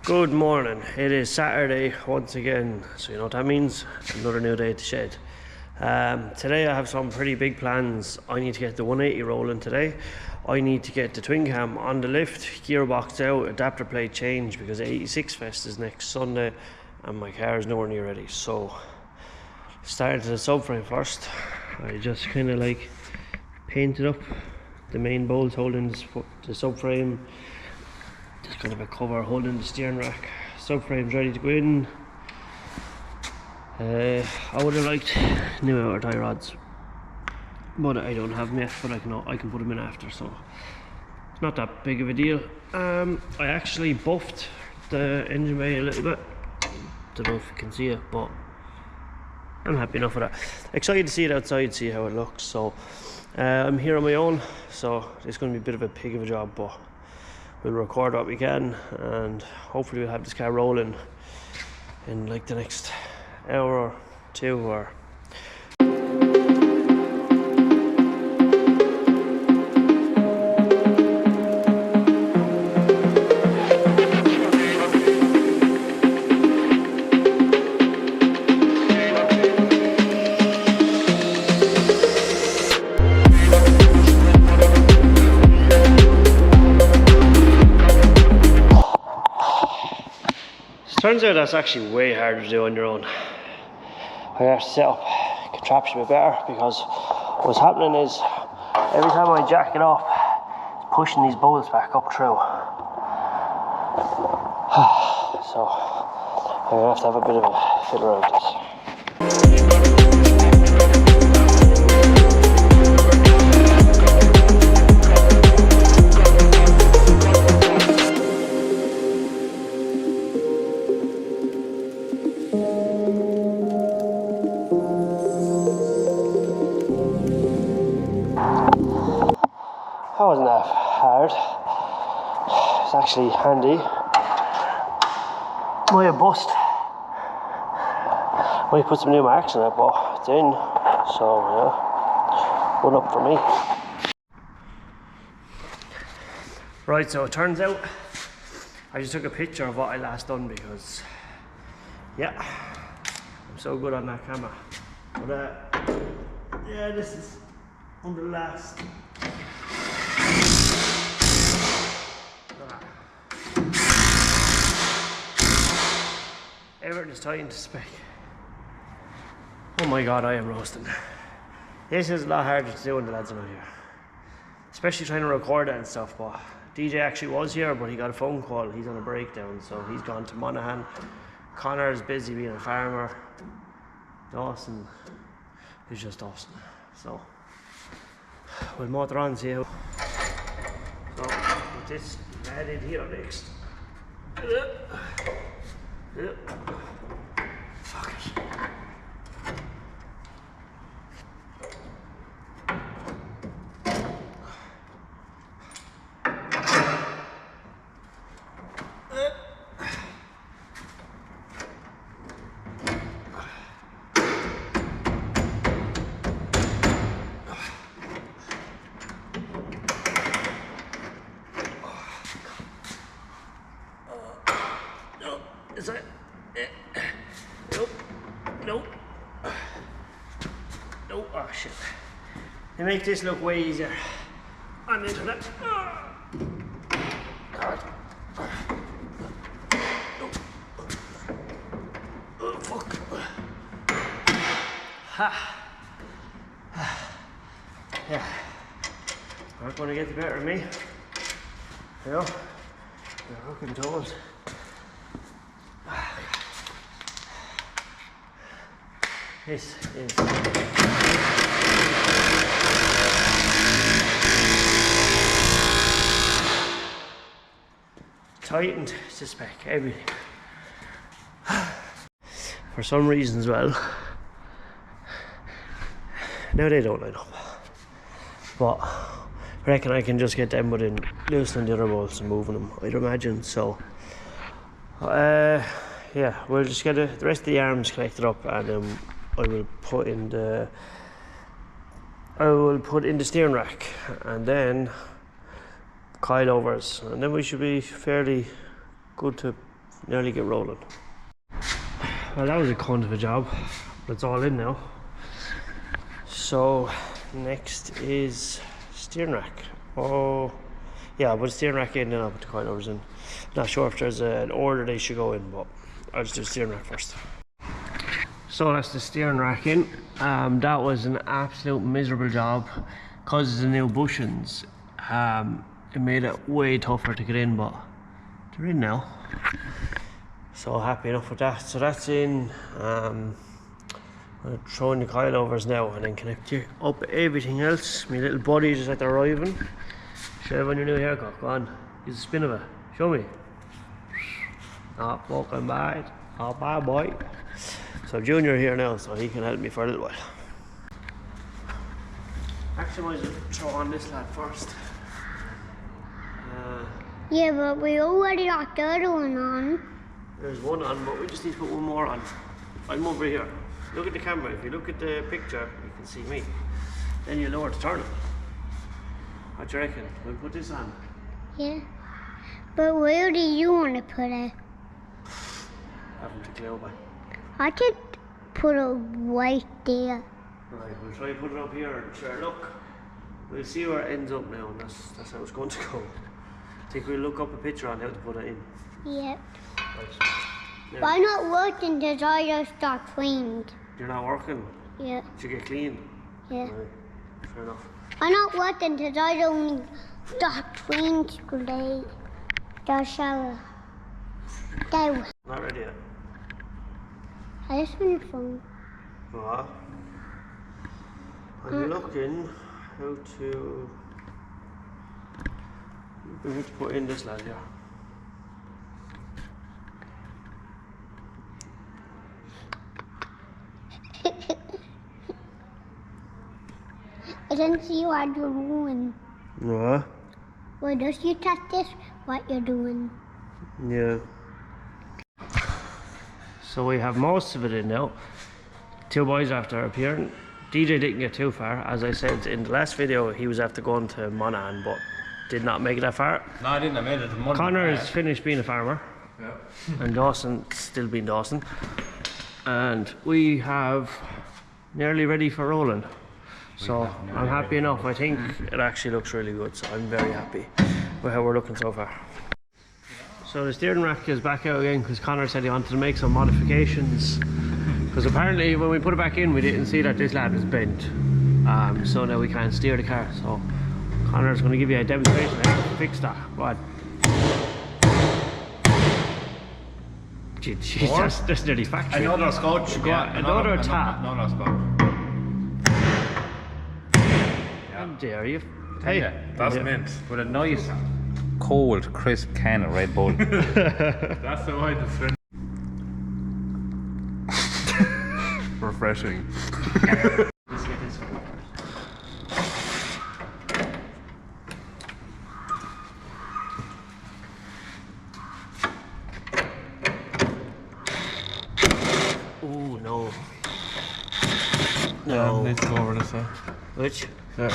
Good morning. It is Saturday once again, so you know what that means. Another new day at the shed. Today I have some pretty big plans. I need to get the 180 rolling today. I need to get the twin cam on the lift, gearbox out, adapter plate change because 86 Fest is next Sunday and my car is nowhere near ready. So started to the subframe first. I just kind of like painted up the main bolts holding the subframe. Just kind of a cover holding the steering rack. Subframe's ready to go in. I would have liked new outer tie rods, but I don't have them yet. But I can put them in after, so it's not that big of a deal. I actually buffed the engine bay a little bit. Don't know if you can see it, but I'm happy enough with that. Excited to see it outside, see how it looks. So I'm here on my own, so it's going to be a bit of a pig of a job, but we'll record what we can and hopefully we'll have this car rolling in like the next hour or two. Or turns out that's actually way harder to do on your own. I have to set up a contraption a bit better because what's happening is every time I jack it off, it's pushing these bolts back up through. So I'm going to have a bit of a fiddle around with this. That wasn't that hard. It's actually handy. Might have bust. Might put some new marks in it, but it's in. So yeah, one up for me. Right, so it turns out I just took a picture of what I last done because yeah, I'm so good on that camera. But yeah, this is under the last. Everything is tight into spec. Oh my god, I am roasting. This is a lot harder to do when the lads are not here. Especially trying to record it and stuff, but DJ actually was here, but he got a phone call. He's on a breakdown, so he's gone to Monaghan. Connor is busy being a farmer. Dawson is just Dawson. So we'll motor on, see how. So with this lad in here next. Fuck it. Is that it? Nope. Nope. Nope. Oh shit. They make this look way easier. I'm into that. God. Oh fuck. Ha. Yeah. Not gonna get the better of me. You know? They're hooking toes. This is tightened to spec, everything. For some reason as well, now they don't line up, but I reckon I can just get them within loosening the other bolts and moving them, I'd imagine. So yeah, we'll just get the rest of the arms connected up, and I will put in the steering rack and then coilovers, and then we should be fairly good to nearly get rolling. Well, that was a cunt of a job, but it's all in now. So next is steering rack. Oh yeah, but steering rack in, then I'll put the coilovers in. Not sure if there's an order they should go in, but I'll just do steering rack first. So that's the steering rack in. That was an absolute miserable job because of the new bushings. It made it way tougher to get in, but they're in now. So happy enough with that. So that's in. I'm going to throw in the coilovers now and then connect you up everything else. My little buddy just at arriving. Show everyone your new haircut. Go on, use a spin of it. Show me. Not fucking bad. Not bad, boy. So Junior here now, so he can help me for a little while. Actually, I might as well throw on this lad first. Yeah, but we already got the other one on. There's one on, but we just need to put one more on. I'm over here. Look at the camera. If you look at the picture, you can see me. Then you know where to turn it. What do you reckon? We'll put this on. Yeah. But where do you want to put it? I haven't a clue, but. I could put it right there. Right, we'll try and put it up here and sure look. We'll see where it ends up now, and that's how it's going to go. I think we'll look up a picture on how to put it in. Yep. Right. But I'm not working till I just start cleaned. You're not working? Yeah. Did you get clean? Yeah. Right. Fair enough. I'm not working till I don't start cleaned today. The shower. Go. Not ready yet. I just want to phone. Ah. I'm looking how to. We have to put in this lad here. I don't see what you're doing. What? Well, just you touch this, what you're doing. Yeah. So we have most of it in now. Two boys after appearing. DJ didn't get too far. As I said in the last video, he was after going to Monaghan, but did not make it that far. No, I didn't. I made it to Monaghan. Connor has finished being a farmer. Yeah. And Dawson still being Dawson. And we have nearly ready for rolling. So I'm happy enough. I think it actually looks really good, so I'm very happy with how we're looking so far. So the steering rack is back out again because Connor said he wanted to make some modifications. Because apparently when we put it back in, we didn't see that this lad was bent. So now we can't steer the car. So Connor's going to give you a demonstration of how to fix that. Go on. Jeez, that's nearly factory. Another scotch. Go on, another tap. Another scotch. How dare you? Hey, Yeah, that's mint. With a nice, cold, crisp can of Red Bull. That's the way to drink. Refreshing. Let's get this one. Oh no. No. Let's go over this side. Which? There.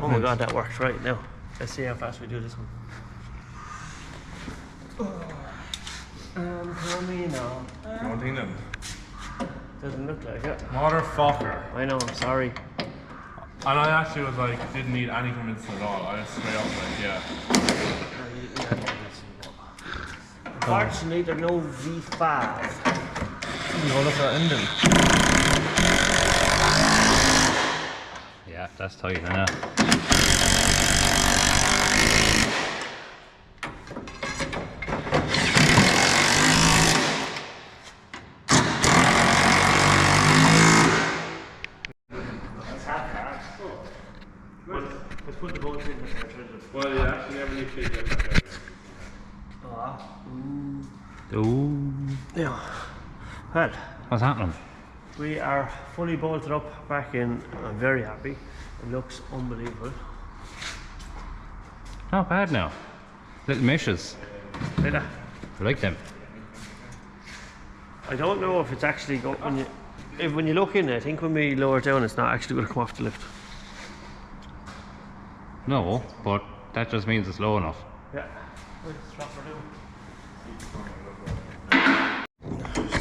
Oh my god, that worked right now. Let's see how fast we do this one. I'm coming now. Don't think them. Doesn't look like it. Motherfucker. I know, I'm sorry. And I actually was like, didn't need any convincing at all. I was straight up like, yeah. Unfortunately, there's no V5. You look at that engine. Yeah, that's tight, innit? Let's put the bolts in. Well, you actually never need to get that. Ooh. Yeah. Well, What's happening? we are fully bolted up back in. I'm very happy. It looks unbelievable. Not bad now. Little meshes. Look at that. I like them. I don't know if it's actually going. When you look in it, I think when we lower it down, it's not actually going to come off the lift. No, but that just means it's low enough. Yeah.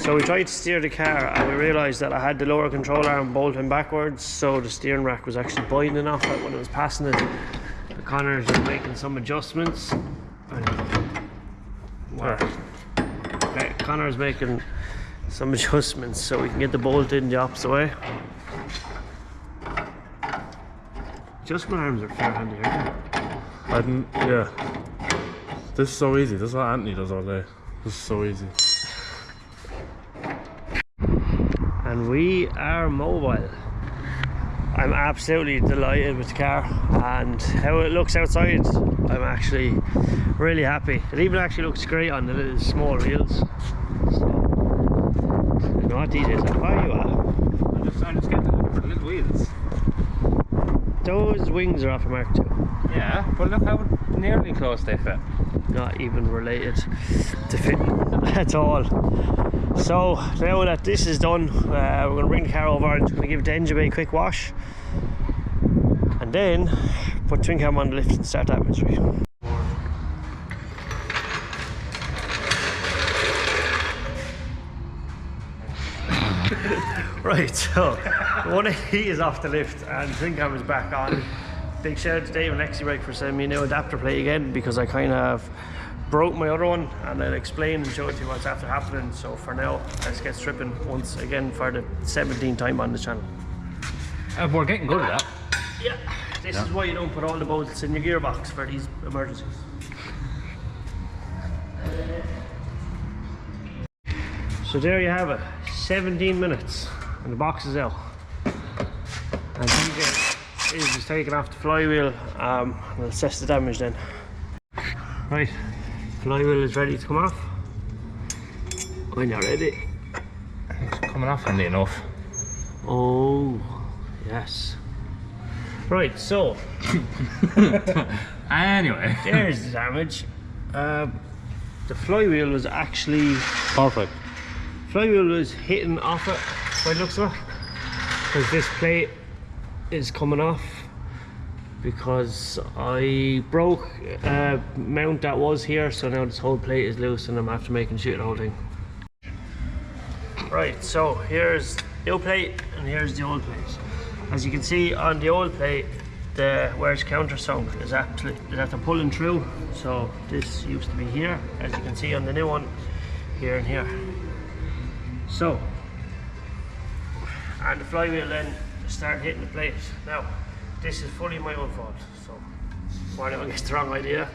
So we tried to steer the car and we realised that I had the lower control arm bolting backwards, so the steering rack was actually binding off it when it was passing it. The Connors are making some adjustments. Okay, Connor's making some adjustments so we can get the bolt in the opposite way. Adjustment arms are fair handy, aren't they? Yeah. This is so easy. This is what Anthony does all day. This is so easy. And we are mobile. I'm absolutely delighted with the car and how it looks outside. I'm actually really happy. It even actually looks great on the little small wheels. So, you know what, DJ, where are you at? I'm just getting the little wheels. Those wings are off a Mark II. Yeah, but look how nearly close they fit. Not even related to fitting at all. So now that this is done, we're going to bring the car over and just going to give the engine bay a quick wash and then put twin cam on the lift and start that misery. Right, so 180 is off the lift and twin cam is back on. Big shout out to Dave and Lexi for sending me a new adapter plate again, because I kind of broke my other one, and I'll explain and show it to you what's after happening. So for now, let's get stripping once again for the 17th time on the channel. We're getting good at that. Yeah, this is why you don't put all the bolts in your gearbox for these emergencies. So there you have it, 17 minutes and the box is out. And DJ is just taking off the flywheel. We'll assess the damage then. Right, flywheel is ready to come off. When you're ready. It's coming off handy enough. Oh, yes. Right, so Anyway, there's the damage. The flywheel was actually perfect. Flywheel was hitting off it by the looks of it, because this plate is coming off because I broke a mount that was here, so now this whole plate is loose and I'm after making shoot the whole thing. Right, so here's the new plate and here's the old plate. As you can see on the old plate, where it's countersunk is actually after pulling through, so this used to be here, as you can see on the new one, here and here. So, and the flywheel then started hitting the plate. Now, this is fully my own fault, so before anyone gets the wrong idea.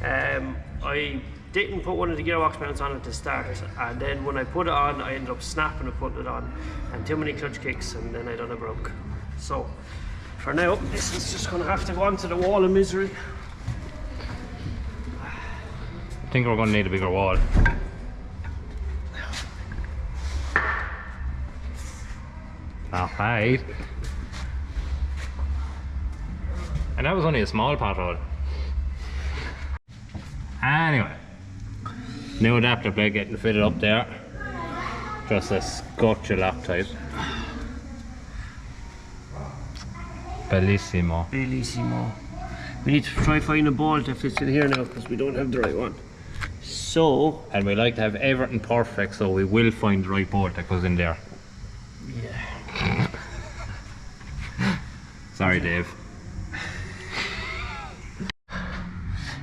I didn't put one of the gearbox mounts on it to start, and then when I put it on, I ended up snapping and putting it on, and too many clutch kicks, and then I done it broke. So, for now, this is just going to have to go onto the wall of misery. I think we're going to need a bigger wall. Alright. And that was only a small part of it. Anyway, new adapter plate getting fitted up there. Just a scotch Loctite. Bellissimo. Bellissimo. We need to try find a bolt that fits in here now, because we don't have the right one. So, And we like to have everything perfect, so we will find the right bolt that goes in there. yeah. Sorry, Dave.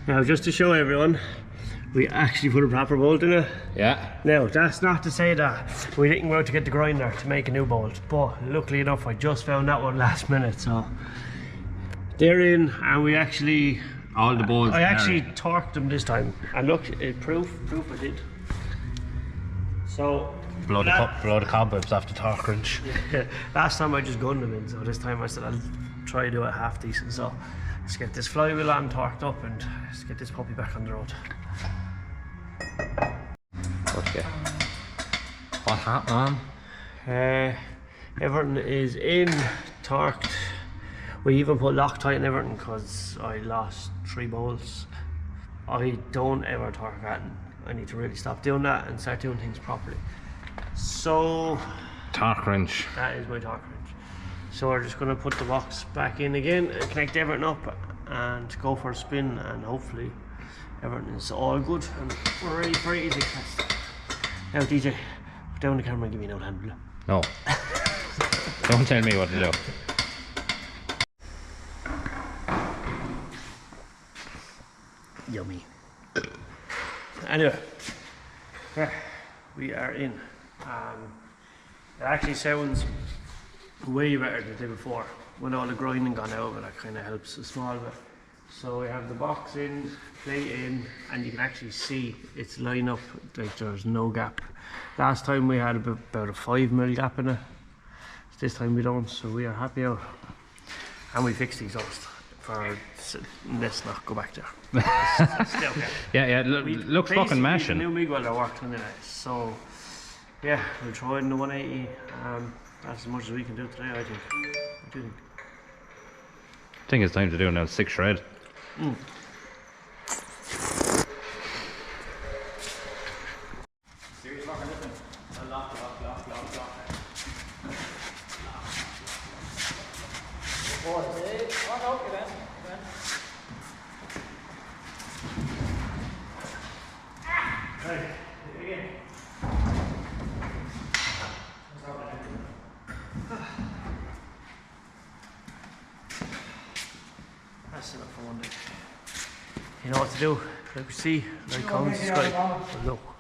Now, just to show everyone, we actually put a proper bolt in it. Yeah. Now, that's not to say that we didn't go out to get the grinder to make a new bolt, but luckily enough, I just found that one last minute, so they're in, and we actually, All the bolts. I actually torqued them this time, and look, it proof I did. So, blow the cobwebs off the torque wrench. last time I just gunned them in, so this time I said I'll try to do it half decent. So let's get this flywheel on, torqued up, and let's get this puppy back on the road. Okay. What happened, man? Everything is in, torqued. We even put Loctite and everything because I lost 3 bolts. I don't ever torque that, and I need to really stop doing that and start doing things properly. So Torque wrench. that is my torque wrench. So we're just going to put the box back in again and connect everything up and go for a spin, and hopefully everything is all good and we're ready for an easy test. Now DJ, put down the camera and give me an out handle. No. Don't tell me what to do. Yummy. Anyway, yeah, we are in. It actually sounds way better than the day before. When all the grinding gone out of it, that kind of helps a small bit. So we have the box in, plate in, and you can actually see it's lined up, like there's no gap. Last time we had about a 5mm gap in it. This time we don't, so we are happy out. And we fixed the exhaust for, let's not go back there. It's still okay. Yeah, looks fucking mashing. The new MIG welder worked anyway, so yeah, we'll try it in the 180. That's as much as we can do today, I think. What do you think? I think it's time to do now 6 shred. Serious fucking listen. Lock. Right, again. That's enough for one day. You know what to do. Like we see, like, comment, subscribe. Look.